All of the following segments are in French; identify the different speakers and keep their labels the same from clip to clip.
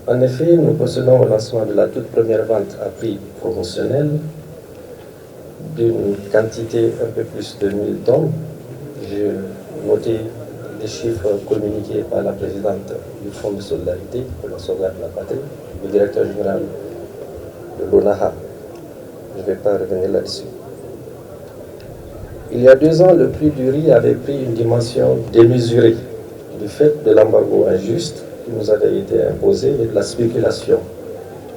Speaker 1: En effet, nous procédons au lancement de la toute première vente à prix promotionnel d'une quantité un peu plus de 1000 tonnes. J'ai noté les chiffres communiqués par la présidente du Fonds de solidarité pour la sauvegarde de la patrie, le directeur général de l'ONAHA. Je ne vais pas revenir là-dessus. Il y a 2 ans, le prix du riz avait pris une dimension démesurée du fait de l'embargo injuste qui nous avait été imposé et de la spéculation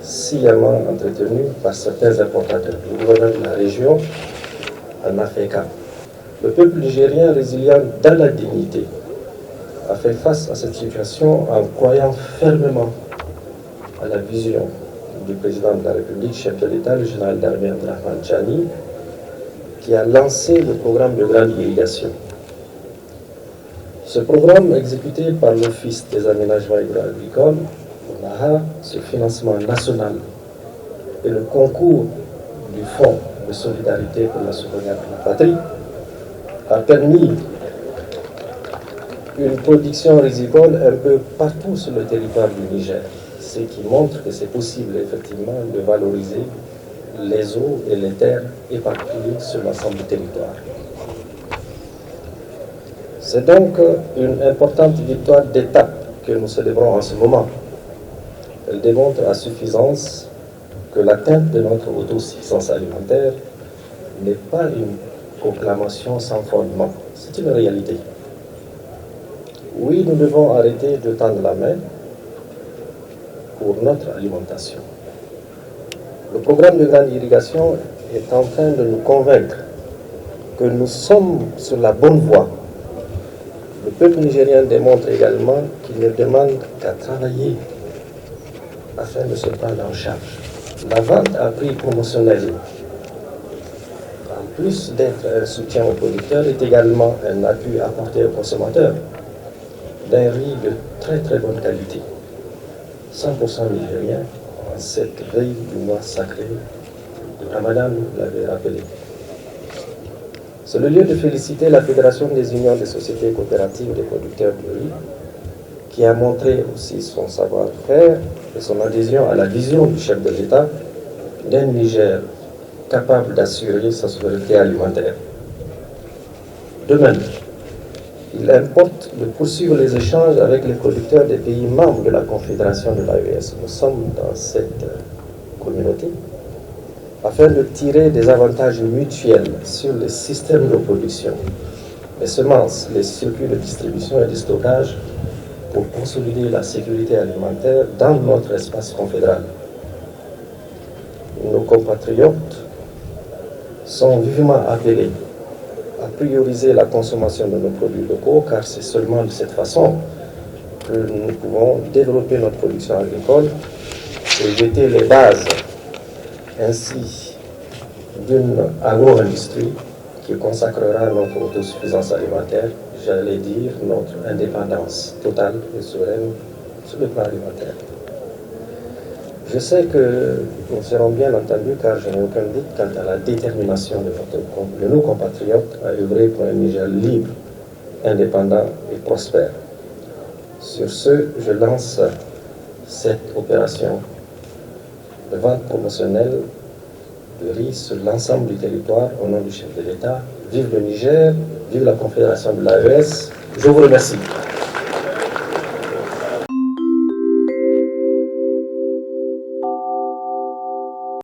Speaker 1: sciemment entretenue par certains importateurs. Le gouverneur de la région en a fait cas. Le peuple nigérien résilient dans la dignité a fait face à cette situation en croyant fermement à la vision du président de la République, chef de l'État, le général d'armée Abdrahmane Tchani, qui a lancé le programme de grande irrigation. Ce programme, exécuté par l'Office des aménagements agricoles, l'ONAHA, ce financement national et le concours du Fonds de solidarité pour la sauvegarde de la patrie, a permis une production rizicole un peu partout sur le territoire du Niger, ce qui montre que c'est possible effectivement de valoriser les eaux et les terres éparpillées sur l'ensemble du territoire. C'est donc une importante victoire d'étape que nous célébrons en ce moment. Elle démontre à suffisance que l'atteinte de notre autosuffisance alimentaire n'est pas une proclamation sans fondement, c'est une réalité. Oui, nous devons arrêter de tendre la main pour notre alimentation. Le programme de grande irrigation est en train de nous convaincre que nous sommes sur la bonne voie. Le peuple nigérien démontre également qu'il ne demande qu'à travailler afin de se prendre en charge. La vente à prix promotionnel, en plus d'être un soutien aux producteurs, est également un appui apporté aux consommateurs d'un riz de très très bonne qualité, 100% nigérien, en cette veille du mois sacré de Ramadan, vous l'avez rappelé. C'est le lieu de féliciter la Fédération des unions des sociétés coopératives des producteurs de riz, qui a montré aussi son savoir-faire et son adhésion à la vision du chef de l'État d'un Niger capable d'assurer sa souveraineté alimentaire. De même, il importe de poursuivre les échanges avec les producteurs des pays membres de la Confédération de l'AES. Nous sommes dans cette communauté afin de tirer des avantages mutuels sur les systèmes de production, les semences, les circuits de distribution et de stockage pour consolider la sécurité alimentaire dans notre espace confédéral. Nos compatriotes sont vivement appelés à prioriser la consommation de nos produits locaux, car c'est seulement de cette façon que nous pouvons développer notre production agricole et jeter les bases ainsi d'une agro-industrie qui consacrera notre autosuffisance alimentaire, j'allais dire notre indépendance totale et souveraine sur le plan alimentaire. Je sais que nous serons bien entendus car je n'ai aucun doute quant à la détermination de nos compatriotes à œuvrer pour un Niger libre, indépendant et prospère. Sur ce, je lance cette opération de vente promotionnelle de riz sur l'ensemble du territoire au nom du chef de l'État. Vive le Niger, vive la Confédération de l'AES. Je vous remercie.